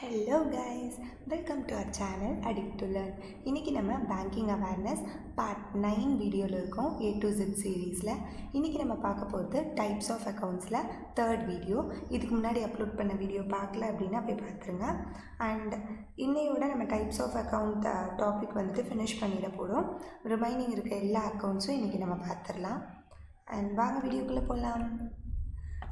Hello guys, welcome to our channel addict to learn. இன்றைக்கி நம்ம banking awareness part 9 வீடியோவில் இருக்கோம், A to Z சீரீஸில். இன்றைக்கி நம்ம பார்க்க போகிறது டைப்ஸ் ஆஃப் அக்கௌண்ட்ஸில் 3rd வீடியோ. இதுக்கு முன்னாடி அப்லோட் பண்ண வீடியோ பார்க்கல அப்படின்னா போய் பார்த்துருங்க. அண்ட் இன்னையோட நம்ம டைப்ஸ் ஆஃப் அக்கௌண்ட் டாபிக் வந்துட்டு ஃபினிஷ் பண்ணிட போகிறோம். ரிமைனிங் இருக்க எல்லா அக்கௌண்ட்ஸும் இன்றைக்கி நம்ம பார்த்துடலாம். அண்ட் வாங்க வீடியோக்குள்ளே போகலாம்.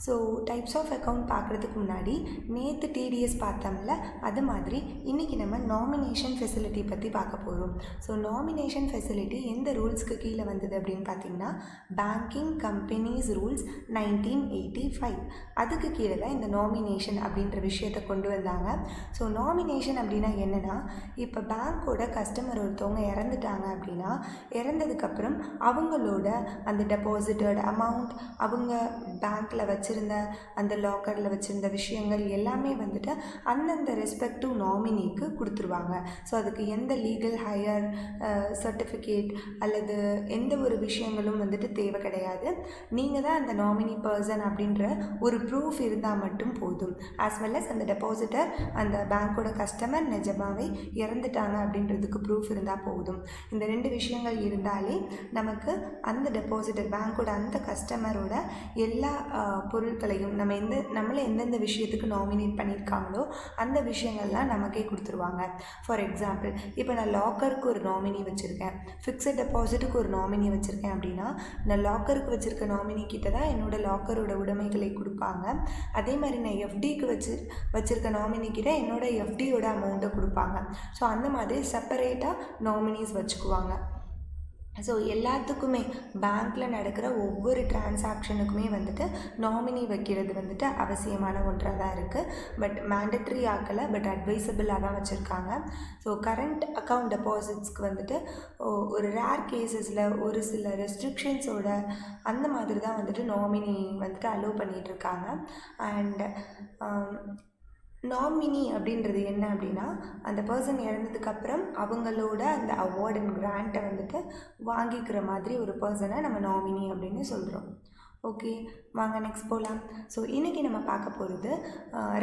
ஸோ டைப்ஸ் ஆஃப் அக்கௌண்ட் பார்க்குறதுக்கு முன்னாடி நேற்று டிடிஎஸ் பார்த்தோம்ல, அது மாதிரி இன்றைக்கி நம்ம நாமினேஷன் ஃபெசிலிட்டி பற்றி பார்க்க போகிறோம். ஸோ நாமினேஷன் ஃபெசிலிட்டி எந்த ரூல்ஸ்க்கு கீழே வந்தது அப்படின்னு பார்த்தீங்கன்னா, பேங்கிங் கம்பெனிஸ் ரூல்ஸ் 1985. அதுக்கு கீழே தான் இந்த நாமினேஷன் அப்படின்ற விஷயத்தை கொண்டு வந்தாங்க. ஸோ நாமினேஷன் அப்படின்னா என்னென்னா, இப்போ பேங்க்கோட கஸ்டமர் ஒருத்தவங்க இறந்துட்டாங்க அப்படின்னா, இறந்ததுக்கப்புறம் அவங்களோட அந்த டெபாசிட்டட் அமௌண்ட், அவங்க பேங்க்கில் வச்சிருந்த அந்த லாக்கரில் வச்சுருந்த விஷயங்கள் எல்லாமே வந்துட்டு அந்தந்த ரெஸ்பெக்டிவ் நாமினிக்கு கொடுத்துருவாங்க. ஸோ அதுக்கு எந்த லீகல் ஹையர் சர்டிஃபிகேட் அல்லது எந்த ஒரு விஷயங்களும் வந்துட்டு தேவை கிடையாது. நீங்கள் தான் அந்த நாமினி பர்சன் அப்படின்ற ஒரு ப்ரூஃப் இருந்தால் மட்டும் போதும். ஆஸ் வெல் அஸ் அந்த டெபாசிட்டர், அந்த பேங்க்கோட கஸ்டமர் நிஜமாகவே இறந்துட்டாங்க அப்படின்றதுக்கு ப்ரூஃப் இருந்தால் போதும். இந்த 2 விஷயங்கள் இருந்தாலே நமக்கு அந்த டெபாசிட்டர், பேங்க்கோட அந்த கஸ்டமரோட எல்லா பொருட்களையும் நம்மளை எந்தெந்த விஷயத்துக்கு நாமினேட் பண்ணியிருக்காங்களோ அந்த விஷயங்கள்லாம் நமக்கே கொடுத்துருவாங்க. ஃபார் எக்ஸாம்பிள், இப்போ நான் லாக்கருக்கு ஒரு நாமினி வச்சுருக்கேன், ஃபிக்ஸட் டெபாசிட்டுக்கு ஒரு நாமினி வச்சுருக்கேன் அப்படின்னா, நான் லாக்கருக்கு வச்சுருக்க நாமினி கிட்ட தான் என்னோடய லாக்கரோட உடைமைகளை கொடுப்பாங்க. அதே மாதிரி நான் எஃப்டிக்கு வச்சுருக்க நாமினி கிட்ட என்னோடய எஃப்டியோட அமௌண்ட்டை கொடுப்பாங்க. ஸோ அந்த மாதிரி செப்பரேட்டாக நாமினிஸ் வச்சுக்குவாங்க. ஸோ எல்லாத்துக்குமே பேங்க்கில் நடக்கிற ஒவ்வொரு டிரான்சாக்ஷனுக்குமே வந்துட்டு நாமினி வைக்கிறது வந்துட்டு அவசியமான ஒன்றாக தான் இருக்குது. பட் மேண்டட்ரி ஆக்கலை, பட் அட்வைசபிளாக தான் வச்சுருக்காங்க. ஸோ கரண்ட் அக்கௌண்ட் டெபாசிட்ஸ்க்கு வந்துட்டு ஒரு ரேர் கேசஸில் ஒரு சில ரெஸ்ட்ரிக்ஷன்ஸோட அந்த மாதிரி தான் வந்துட்டு நாமினி வந்துட்டு அலோவ் பண்ணிகிட்ருக்காங்க. அண்ட் நாமினி அப்படின்றது என்ன அப்படின்னா, அந்த பர்சன் இறந்ததுக்கப்புறம் அவங்களோட அந்த அவார்ட் அண்ட் கிராண்ட்டை வந்துட்டு வாங்கிக்கிற மாதிரி ஒரு பர்சனை நம்ம நாமினி அப்படின்னு சொல்கிறோம். ஓகே, வாங்க நெக்ஸ்ட் போகலாம். ஸோ இன்றைக்கி நம்ம பார்க்க போகிறது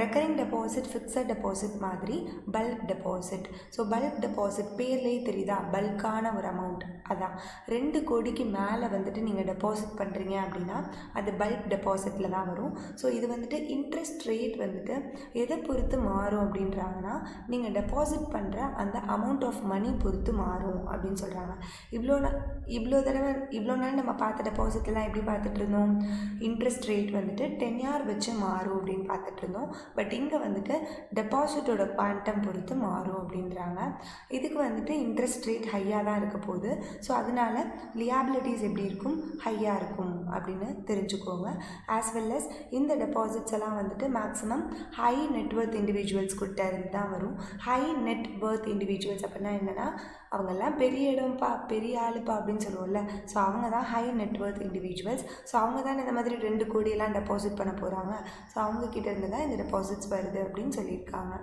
ரெக்கரிங் டெபாசிட், ஃபிக்ஸட் டெபாசிட் மாதிரி bulk deposit. So bulk deposit பேர்லேயே தெரியுதா, பல்கான ஒரு அமௌண்ட். அதான் 2 கோடிக்கு மேலே வந்துட்டு நீங்கள் டெபாசிட் பண்ணுறீங்க அப்படின்னா அது பல்க் டெபாசிட்டில் தான் வரும். ஸோ இது வந்துட்டு இன்ட்ரெஸ்ட் ரேட் வந்துட்டு எதை பொறுத்து மாறும் அப்படின்றாங்கன்னா, நீங்கள் டெபாசிட் பண்ணுற அந்த அமௌண்ட் ஆஃப் மணி பொறுத்து மாறும் அப்படின்னு சொல்கிறாங்க. இவ்வளோ நாள் நம்ம பார்த்த டெபாசிட்லாம் எப்படி பார்த்துட்டு இருந்தோம், இன்ட்ரெஸ்ட் ரேட் வந்துட்டு 10 year வச்சு மாறும் அப்படின்னு பார்த்துட்டு இருந்தோம். பட் இங்கே வந்துட்டு டெபாசிட்டோட குவாண்டம் பொறுத்து மாறும் அப்படின்றாங்க. இதுக்கு வந்துட்டு இன்ட்ரெஸ்ட் ரேட் ஹையாக தான் இருக்க போகுது. ஸோ அதனால லியாபிலிட்டிஸ் எப்படி இருக்கும், ஹையாக இருக்கும் அப்படின்னு தெரிஞ்சுக்கோங்க. ஆஸ் வெல் அஸ் இந்த டெபாசிட்ஸ் எல்லாம் வந்துட்டு மேக்ஸிமம் ஹை நெட்வொர்த் இண்டிவிஜுவல்ஸ் கிட்ட இருந்து தான் வரும். ஹை நெட்வொர்த் இண்டிவிஜுவல்ஸ் அப்படின்னா என்னென்னா, அவங்கெல்லாம் பெரிய இடம்ப்பா, பெரிய ஆளுப்பா அப்படின்னு சொல்லுவோம்ல. ஸோ அவங்க தான் ஹை நெட்வொர்த் இண்டிவிஜுவல்ஸ். ஸோ அவங்க தான் இந்த மாதிரி 2 கோடியெல்லாம் டெபாசிட் பண்ண போகிறாங்க. ஸோ அவங்கக்கிட்ட இருந்து தான் இந்த டெபாசிட்ஸ் வருது அப்படின்னு சொல்லியிருக்காங்க.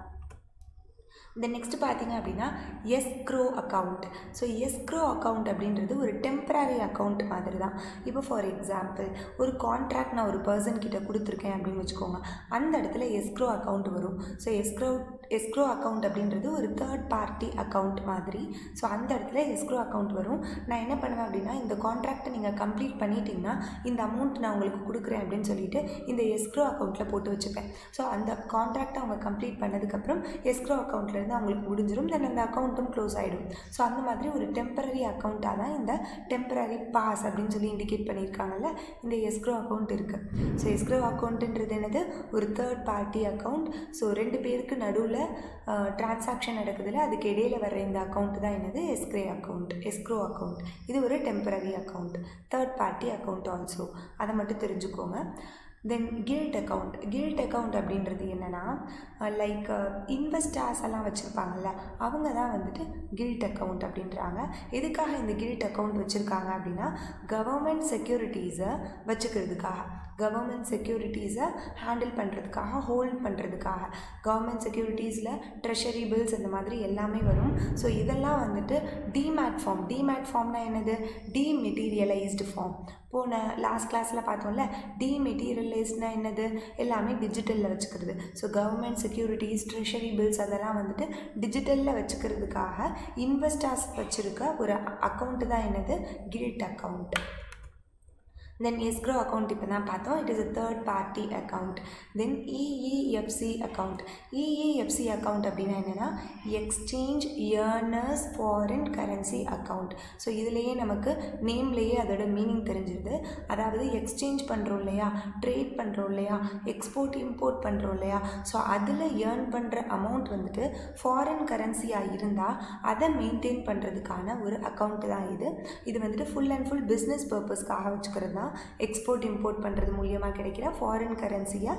தென் நெக்ஸ்ட் பார்த்தீங்க அப்படின்னா escrow account. So escrow account அப்படின்றது ஒரு டெம்பரரி அக்கௌண்ட் மாதிரி தான். இப்போ ஃபார் எக்ஸாம்பிள், ஒரு கான்ட்ராக்ட் நான் ஒரு பர்சன் கிட்ட கொடுத்துருக்கேன் அப்படின்னு வச்சுக்கோங்க. அந்த இடத்துல எஸ்க்ரோ அக்கௌண்ட் வரும். ஸோ எஸ்க்ரோ அக்கௌண்ட் அப்படின்றது ஒரு 3rd party அக்கௌண்ட் மாதிரி. ஸோ அந்த இடத்துல எஸ்க்ரோ அக்கௌண்ட் வரும். நான் என்ன பண்ணுவேன் அப்படின்னா, இந்த கான்ட்ராக்டை நீங்கள் கம்ப்ளீட் பண்ணிட்டீங்கன்னா இந்த அமௌண்ட் நான் உங்களுக்கு கொடுக்குறேன் அப்படின்னு சொல்லிட்டு இந்த எஸ்க்ரோ அக்கௌண்ட்டில் போட்டு வச்சுப்பேன். ஸோ அந்த கான்ட்ராக்டை அவங்க கம்ப்ளீட் பண்ணதுக்கப்புறம் எஸ்க்ரோ அக்கௌண்ட்டில் அவங்களுக்கு முடிஞ்சிடும். தென் அந்த அக்கௌண்ட்டும் க்ளோஸ் ஆகிடும். ஸோ அந்த மாதிரி ஒரு டெம்பரரி அக்கௌண்ட்டாக தான் இந்த டெம்பரரி பாஸ் அப்படின்னு சொல்லி இண்டிகேட் பண்ணியிருக்காங்கல்ல, இந்த எஸ்க்ரோ அக்கௌண்ட் இருக்குது. ஸோ எஸ்க்ரோ அக்கௌண்ட்டுன்றது என்னது, ஒரு 3rd party அக்கௌண்ட். ஸோ 2 பேருக்கு நடுவில் டிரான்சாக்ஷன் நடக்குதுல, அதுக்கு இடையில் வர்ற இந்த அக்கௌண்ட் தான் என்னது, எஸ்க்ரோ அக்கௌண்ட். இது ஒரு temporary account, 3rd party account also. அதை மட்டும் தெரிஞ்சுக்கோங்க. தென் கில்ட் அக்கௌண்ட் அப்படின்றது என்னென்னா, லைக் இன்வெஸ்டர்ஸ் எல்லாம் வச்சுருப்பாங்கள்ல, அவங்க தான் வந்துட்டு கில்ட் அக்கௌண்ட் அப்படின்றாங்க. எதுக்காக இந்த கில்ட் அக்கௌண்ட் வச்சுருக்காங்க அப்படின்னா, கவர்மெண்ட் செக்யூரிட்டிஸை வச்சுக்கிறதுக்காக. கவர்மெண்ட் செக்யூரிட்டிஸை ஹேண்டில் பண்ணுறதுக்காக, ஹோல்ட் பண்ணுறதுக்காக. கவர்மெண்ட் செக்யூரிட்டிஸில் ட்ரெஷரி பில்ஸ் இந்த மாதிரி எல்லாமே வரும். ஸோ இதெல்லாம் வந்துட்டு டிமேட் ஃபார்ம். டிமேட் ஃபார்ம்னா என்னது? டீமெட்டீரியலைஸ்டு ஃபார்ம். போன லாஸ்ட் கிளாஸில் பார்த்தோம்ல, டீமெட்டீரியலைஸ்ட்னா என்னது? எல்லாமே டிஜிட்டலில் வச்சுக்கிறது. So government securities, treasury bills அதெல்லாம் வந்துட்டு டிஜிட்டலில் வச்சுக்கிறதுக்காக இன்வெஸ்டர்ஸ் வச்சுருக்க ஒரு அக்கௌண்ட்டு தான் என்னது? Gilt account. Then escrow account இப்போ தான் பார்த்தோம். It is a third party account. Then EEFC account. EEFC account அப்படின்னா என்னென்னா exchange earners foreign currency account. So இதுலேயே நமக்கு நேம்லேயே அதோட மீனிங் தெரிஞ்சிருது. அதாவது எக்ஸ்சேஞ்ச் பண்ணுறோம் இல்லையா, ட்ரேட் பண்ணுறோம் இல்லையா, எக்ஸ்போர்ட் இம்போர்ட் பண்ணுறோம் இல்லையா, ஸோ அதில் ஏர்ன் பண்ணுற அமௌண்ட் வந்துட்டு ஃபாரின் கரன்சியாக இருந்தால் அதை மெயின்டைன் பண்ணுறதுக்கான ஒரு அக்கௌண்ட்டு தான் இது. இது வந்துட்டு ஃபுல் அண்ட் ஃபுல் பிஸ்னஸ் பர்பஸ்க்காக வச்சுக்கிறது தான். எக்ஸ்போர்ட் இம்போர்ட் பண்ணுறது மூலியமாக கிடைக்கிற ஃபாரின் கரன்சியை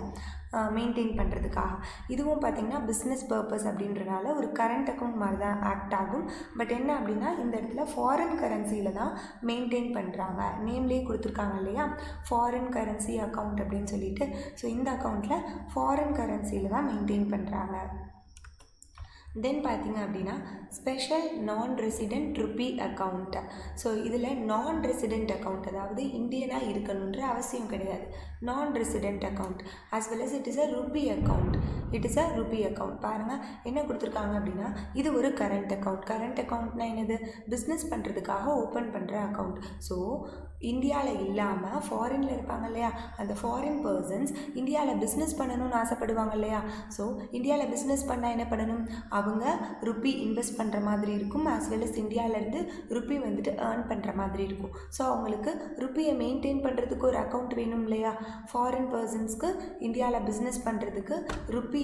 மெயின்டைன் பண்ணுறதுக்காக. இதுவும் பார்த்திங்கன்னா பிஸ்னஸ் பர்பஸ் அப்படின்றனால ஒரு கரண்ட் அக்கௌண்ட் மாதிரி தான் ஆக்ட் ஆகும். பட் என்ன அப்படின்னா இந்த இடத்துல ஃபாரின் கரன்சியில் தான் மெயின்டைன் பண்ணுறாங்க. நேம்லேயே கொடுத்துருக்காங்க இல்லையா, ஃபாரின் கரன்சி அக்கௌண்ட் அப்படின்னு சொல்லிட்டு. ஸோ இந்த அக்கௌண்ட்டில் ஃபாரின் கரன்சியில் தான் மெயின்டைன் பண்ணுறாங்க. தென் பார்த்திங்க அப்படின்னா ஸ்பெஷல் நான் ரெசிடெண்ட் ருப்பி அக்கௌண்ட். ஸோ இதில் நான் ரெசிடெண்ட் அக்கௌண்ட், அதாவது இந்தியனாக இருக்கணுன்ற அவசியம் கிடையாது. நான் resident account as well as it is a rupee account. It is a rupee account. பாருங்கள் என்ன கொடுத்துருக்காங்க அப்படின்னா இது ஒரு கரண்ட் அக்கௌண்ட். கரண்ட் அக்கௌண்ட்னா என்னது? பிஸ்னஸ் பண்ணுறதுக்காக ஓப்பன் பண்ணுற அக்கௌண்ட். ஸோ இந்தியாவில் இல்லாமல் ஃபாரினில் இருப்பாங்க இல்லையா, அந்த ஃபாரின் பர்சன்ஸ் இந்தியாவில் பிஸ்னஸ் பண்ணணும்னு ஆசைப்படுவாங்க இல்லையா. ஸோ இந்தியாவில் பிஸ்னஸ் பண்ணால் என்ன பண்ணணும்? அவங்க ருப்பி இன்வெஸ்ட் பண்ணுற மாதிரி இருக்கும், as well as இந்தியாவிலேருந்து ருப்பி வந்துட்டு ஏர்ன் பண்ணுற மாதிரி இருக்கும். ஸோ அவங்களுக்கு ருப்பியை மெயின்டைன் பண்ணுறதுக்கு ஒரு அக்கௌண்ட் வேணும் இல்லையா. ஃபாரின் பர்சன்ஸ்க்கு இந்தியாவில் பிஸ்னஸ் பண்ணுறதுக்கு ருப்பியில்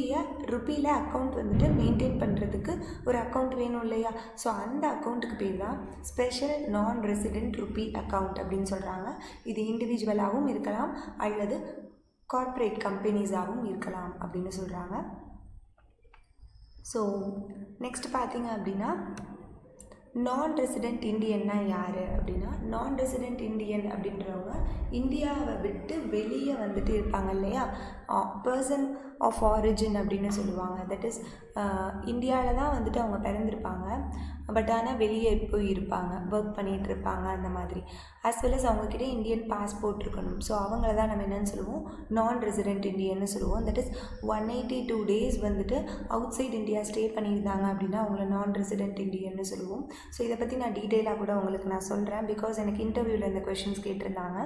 அக்கௌண்ட் வந்துட்டு மெயின்டைன் பண்ணுறதுக்கு ஒரு அக்கௌண்ட் வேணும் இல்லையா. ஸோ அந்த அக்கௌண்ட்டுக்கு பேர் தான் ஸ்பெஷல் நான் ரெசிடெண்ட் ருப்பி அக்கௌண்ட் அப்படின்னு சொல்கிறாங்க. இது இண்டிவிஜுவலாகவும் இருக்கலாம் அல்லது கார்ப்பரேட் கம்பெனிஸாகவும் இருக்கலாம் அப்படின்னு சொல்கிறாங்க. ஸோ நெக்ஸ்ட் பார்த்திங்க அப்படின்னா நான் ரெசிடெண்ட் இண்டியன்னா யார் அப்படின்னா, நான் ரெசிடெண்ட் இண்டியன் அப்படின்றவங்க இந்தியாவை விட்டு வெளியே வந்துட்டு இருப்பாங்க இல்லையா, பர்சன் ஆஃப் ஆரிஜின் அப்படின்னு சொல்லுவாங்க. தட் இஸ் இந்தியாவில் தான் வந்துட்டு அவங்க பிறந்திருப்பாங்க, பட் ஆனால் வெளியே போய் இருப்பாங்க, ஒர்க் பண்ணிகிட்டு இருப்பாங்க அந்த மாதிரி. ஆஸ் வெல் அஸ் அவங்கக்கிட்ட இந்தியன் பாஸ்போர்ட் இருக்கணும். ஸோ அவங்கள தான் நம்ம என்னென்னு சொல்லுவோம்? நான் ரெசிடெண்ட் இண்டியன்னு சொல்லுவோம். தட் இஸ் 182 days வந்துட்டு அவுட் சைட் இந்தியா ஸ்டே பண்ணியிருந்தாங்க அப்படின்னா அவங்கள நான் ரெசிடெண்ட் இண்டியன்னு சொல்லுவோம். ஸோ இதை பற்றி நான் டீட்டெயிலாக கூட உங்களுக்கு நான் சொல்கிறேன், பிகாஸ் எனக்கு இன்டர்வியூவில் இந்த கொஷின்ஸ் கேட்டிருந்தாங்க.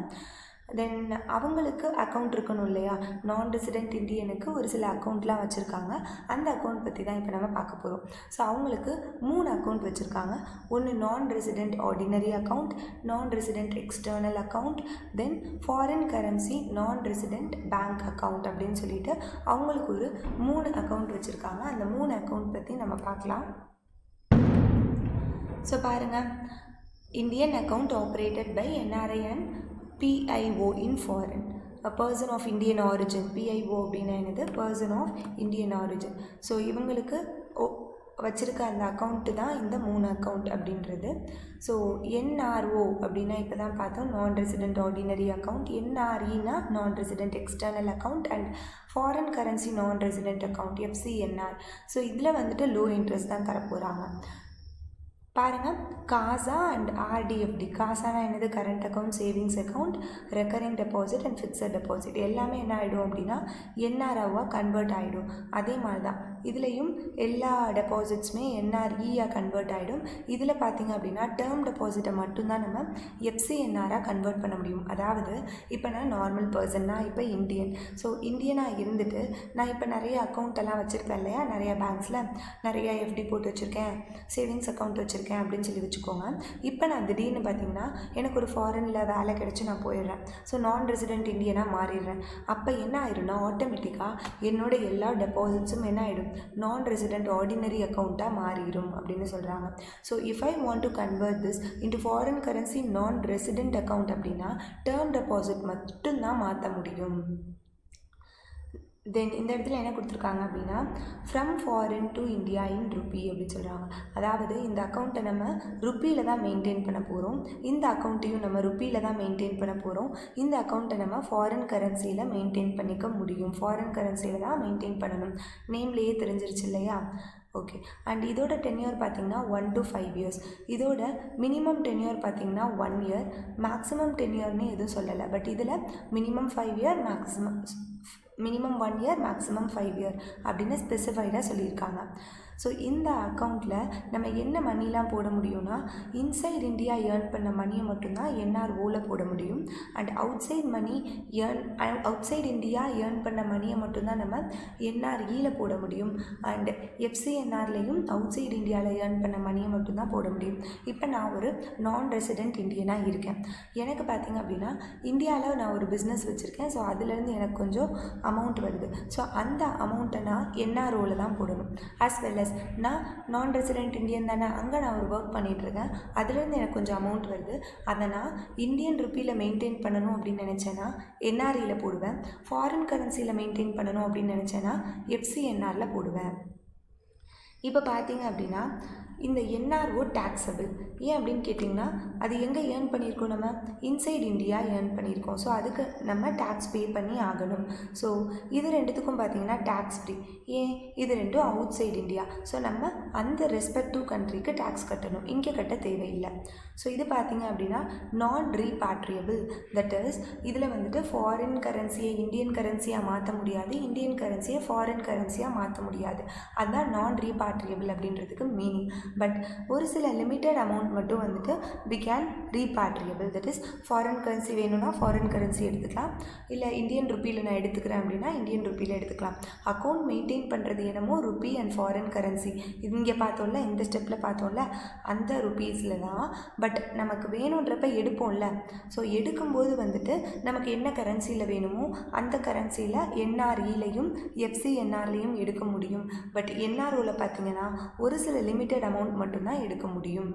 தென் அவங்களுக்கு அக்கௌண்ட் இருக்கணும் இல்லையா, நான் ரெசிடெண்ட் இண்டியனுக்கு ஒரு சில அக்கௌண்ட்லாம் வச்சுருக்காங்க. அந்த அக்கௌண்ட் பற்றி தான் இப்போ நம்ம பார்க்க போகிறோம். ஸோ அவங்களுக்கு 3 அக்கௌண்ட் வச்சுருக்காங்க. ஒன்று நான் ரெசிடெண்ட் ஆர்டினரி அக்கௌண்ட், நான் ரெசிடெண்ட் எக்ஸ்டர்னல் அக்கௌண்ட், தென் foreign currency non resident bank account அப்படின்னு சொல்லிட்டு அவங்களுக்கு ஒரு 3 அக்கௌண்ட் வச்சுருக்காங்க. அந்த 3 அக்கௌண்ட் பற்றி நம்ம பார்க்கலாம். ஸோ பாருங்கள், Indian account operated by NRI and PIO in foreign, a person of Indian origin. PIO அப்படின்னா என்னது? person of Indian origin. So இவங்களுக்கு வச்சுருக்க அந்த அக்கௌண்ட்டு தான் இந்த 3 அக்கௌண்ட் அப்படின்றது. ஸோ NRO அப்படின்னா இப்போ தான் பார்த்தோம், நான் ரெசிடெண்ட் ஆர்டினரி அக்கௌண்ட். NREனா non resident external account and foreign currency non resident account FCNR. So இதில் வந்துட்டு லோ இன்ட்ரெஸ்ட் தான் தரப்போகிறாங்க. பாருங்கள், காசா அண்ட் RDFD. காசானா என்னது? Current account, savings account, recurring deposit and fixed deposit. எல்லாமே என்ன ஆகிடும் அப்படின்னா NROவாக கன்வெர்ட் ஆகிடும். அதே மாதிரி தான் இதுலேயும் எல்லா டெபாசிட்ஸுமே NREயாக கன்வெர்ட் ஆகிடும். இதில் பார்த்திங்க அப்படின்னா டேர்ம் டெபாசிட்டை மட்டும்தான் நம்ம FCNRாக கன்வெர்ட் பண்ண முடியும். அதாவது இப்போ நான் நார்மல் பர்சன், நான் இப்போ இந்தியன். ஸோ இந்தியனாக இருந்துட்டு நான் இப்போ நிறைய அக்கௌண்ட்டெல்லாம் வச்சுருக்கேன் இல்லையா, நிறைய பேங்க்ஸில் நிறைய FD போட்டு வச்சுருக்கேன், சேவிங்ஸ் அக்கௌண்ட் வச்சுருக்கேன் அப்படின்னு சொல்லி வச்சுக்கோங்க. இப்போ நான் திடீர்னு பார்த்திங்கன்னா எனக்கு ஒரு ஃபாரினில் வேலை கிடச்சி நான் போயிடுறேன். ஸோ நான் ரெசிடெண்ட் இந்தியனாக மாறிடுறேன். அப்போ என்ன ஆயிடும்னா ஆட்டோமேட்டிக்காக என்னோட எல்லா டெபாசிட்ஸும் என்ன ஆகிடும்? நான் ரெசிடெண்ட் ஆர்டினரி அக்கௌண்ட்டாக மாறிடும் அப்படின்னு சொல்கிறாங்க. So if I want to convert this into foreign currency non resident account அப்படின்னா டேர்ம் டெபாசிட் மட்டும்தான் மாற்ற முடியும். தென் இந்த இடத்துல என்ன கொடுத்துருக்காங்க அப்படின்னா from foreign to India in rupee அப்படின்னு சொல்கிறாங்க. அதாவது இந்த அக்கௌண்ட்டை நம்ம ருப்பியில் தான் மெயின்டைன் பண்ண போகிறோம், இந்த அக்கௌண்ட்டையும் நம்ம ருப்பியில் தான் மெயின்டைன் பண்ண போகிறோம். இந்த அக்கௌண்ட்டை நம்ம ஃபாரின் கரன்சியில் மெயின்டைன் பண்ணிக்க முடியும், ஃபாரின் கரன்சியில் தான் மெயின்டைன் பண்ணணும். நேம்லேயே தெரிஞ்சிருச்சு இல்லையா? ஓகே. அண்ட் இதோட டென்யூர் பார்த்திங்கன்னா 1 to 5 years. இதோட மினிமம் டென்யூர் பார்த்திங்கன்னா 1 year, மேக்ஸிமம் டென்யூர்னு எதுவும் சொல்லலை. பட் இதில் minimum 5 year, minimum 1 year, maximum 5 year அப்படின்னு ஸ்பெசிஃபைடாக சொல்லியிருக்காங்க. ஸோ இந்த அக்கௌண்ட்டில் நம்ம என்ன மணிலாம் போட முடியும்னா, இன்சைட் இந்தியா ஏர்ன் பண்ண மணியை மட்டும்தான் என்ஆர்ஓவில் போட முடியும். And outside India earn பண்ண மணியை மட்டும்தான் நம்ம என்ஆர்இயில் போட முடியும். அண்ட் எஃப்சிஎன்ஆர்லேயும் அவுட் சைட் இந்தியாவில் ஏர்ன் பண்ண மணியை மட்டும்தான் போட முடியும். இப்போ நான் ஒரு நான் ரெசிடென்ட் இந்தியனாக இருக்கேன். எனக்கு பார்த்திங்க அப்படின்னா இந்தியாவில் நான் ஒரு பிஸ்னஸ் வச்சுருக்கேன். ஸோ அதுலேருந்து எனக்கு கொஞ்சம் அமௌண்ட் வருது. ஸோ அந்த அமௌண்ட்டை நான் என்ஆர்ஓவில் தான் போடணும். ஆஸ் வெல் அஸ் நான் ரெசிடென்ட் இந்தியன் தானே, அங்கே நான் ஒரு ஒர்க் பண்ணிகிட்ருக்கேன், அதுலேருந்து எனக்கு கொஞ்சம் அமௌண்ட் வருது. அதை நான் இந்தியன் ருப்பியில் மெயின்டைன் பண்ணணும் அப்படின்னு நினச்சேன்னா என்ஆர்இயில் போடுவேன். ஃபாரின் கரன்சியில் மெயின்டைன் பண்ணணும் அப்படின்னு நினச்சேன்னா எஃப்சிஎன்ஆரில் போடுவேன். இப்போ பார்த்தீங்க அப்படின்னா இந்த என்ஆர்ஓ டேக்ஸபிள். ஏன் அப்படின்னு கேட்டிங்கன்னா அது எங்கே ஏர்ன் பண்ணியிருக்கோம், நம்ம இன்சைட் இந்தியா ஏர்ன் பண்ணியிருக்கோம். ஸோ அதுக்கு நம்ம டேக்ஸ் பே பண்ணி ஆகணும். ஸோ இது ரெண்டுத்துக்கும் பார்த்திங்கன்னா டேக்ஸ் ஃப்ரீ. ஏன்? இது ரெண்டும் அவுட் சைட் இந்தியா. ஸோ நம்ம அந்த ரெஸ்பெக்டிவ் கண்ட்ரிக்கு டேக்ஸ் கட்டணும், இங்கே கட்ட தேவையில்லை. ஸோ இது பார்த்திங்க அப்படின்னா நான் ரீபாட்ரியபிள். தட் இஸ் இதில் வந்துட்டு ஃபாரின் கரன்சியை இந்தியன் கரன்சியாக மாற்ற முடியாது, இந்தியன் கரன்சியை ஃபாரின் கரன்சியாக மாற்ற முடியாது. அதுதான் நான் ரீபாட்ரியபிள் அப்படின்றதுக்கு மீனிங். பட் ஒரு சில லிமிட்டட் அமௌண்ட் மட்டும் வந்துட்டு we can repatriable. that is foreign currency வேணும்னா ஃபாரின் கரன்சி எடுத்துக்கலாம், இல்லை இந்தியன் ருப்பியில் நான் எடுத்துக்கிறேன் அப்படின்னா இந்தியன் ருப்பியில் எடுத்துக்கலாம். அக்கௌண்ட் மெயின்டைன் பண்ணுறது என்னமோ ருப்பி அண்ட் ஃபாரின் கரன்சி இங்கே பார்த்தோம்ல, இந்த ஸ்டெப்பில் பார்த்தோம்ல அந்த ருப்பீஸில் தான். பட் நமக்கு வேணுன்றப்ப எடுப்போம்ல. ஸோ எடுக்கும்போது வந்துட்டு நமக்கு என்ன கரன்சியில் வேணுமோ அந்த கரன்சியில் என்ஆர்இலையும் எஃப்சிஎன்ஆர்லேயும் எடுக்க முடியும். பட் என்ஆர்ஓவில் பார்த்தீங்கன்னா ஒரு சில லிமிட்டட் அமௌண்ட் மட்டும்தான் எடுக்க முடியும்.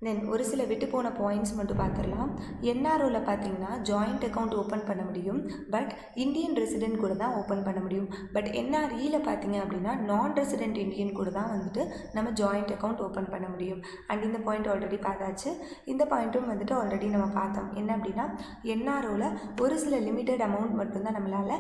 தென் ஒரு சில விட்டு போன பாயிண்ட்ஸ் மட்டும் பார்த்துடலாம். என்ஆர்ஓவில் பார்த்தீங்கன்னா ஜாயிண்ட் அக்கௌண்ட் ஓப்பன் பண்ண முடியும், பட் இந்தியன் ரெசிடென்ட் கூட தான் ஓப்பன் பண்ண முடியும். பட் என்ஆர்இயில் பார்த்தீங்க அப்படின்னா நான் ரெசிடென்ட் இந்தியன் கூட தான் வந்துட்டு நம்ம ஜாயிண்ட் அக்கௌண்ட் ஓப்பன் பண்ண முடியும். அண்ட் இந்த பாயிண்ட் ஆல்ரெடி பார்த்தாச்சு. இந்த பாயிண்ட்டும் வந்துட்டு ஆல்ரெடி நம்ம பார்த்தோம். என்ன அப்படின்னா என்ஆர்ஓவில் ஒரு சில லிமிட்டட் அமௌண்ட் மட்டும்தான் நம்மளால்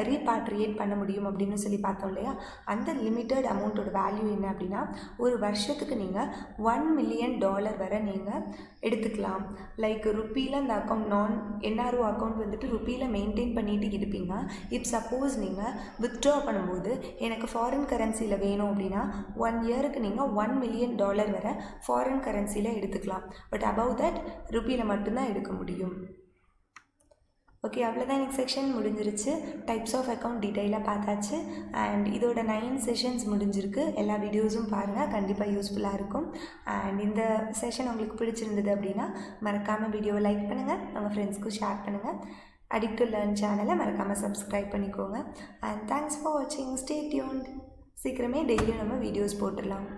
ரீபாட்ரியேட் பண்ண முடியும் அப்படின்னு சொல்லி பார்த்தோம் இல்லையா? அந்த லிமிட்டட் அமௌண்ட்டோட வேல்யூ என்ன அப்படின்னா ஒரு வருஷத்துக்கு நீங்கள் $1 million வரை நீங்கள் எடுத்துக்கலாம். லைக் ருப்பியில் அந்த அக்கௌண்ட் நான் என்ஆர்ஓ அக்கௌண்ட் வந்துட்டு ருப்பியில் மெயின்டைன் பண்ணிட்டு இருப்பீங்க. இப் சப்போஸ் நீங்கள் வித்ட்ரா பண்ணும்போது எனக்கு ஃபாரின் கரன்சியில் வேணும் அப்படின்னா 1 இயருக்கு நீங்கள் $1 million வரை ஃபாரின் கரன்சியில் எடுத்துக்கலாம். பட் அபவ் தட் ருப்பியில் மட்டும்தான் எடுக்க முடியும். ஓகே, அவ்வளோதான் எனக்கு செக்ஷன் முடிஞ்சிருச்சு. டைப்ஸ் ஆஃப் அக்கௌண்ட் டீட்டெயிலாக பார்த்தாச்சு. அண்ட் இதோட 9 செஷன்ஸ் முடிஞ்சிருக்கு. எல்லா வீடியோஸும் பாருங்கள், கண்டிப்பாக யூஸ்ஃபுல்லாக இருக்கும். அண்ட் இந்த செஷன் உங்களுக்கு பிடிச்சிருந்தது அப்படின்னா மறக்காமல் வீடியோவை லைக் பண்ணுங்கள், உங்கள் ஃப்ரெண்ட்ஸ்க்கும் ஷேர் பண்ணுங்கள். அடிக்ட் டு லேர்ன் சேனலை மறக்காமல் சப்ஸ்கிரைப் பண்ணிக்கோங்க. அண்ட் தேங்க்ஸ் ஃபார் வாட்சிங். Stay tuned. சீக்கிரமே டெய்லியும் நம்ம வீடியோஸ் போட்டுடலாம்.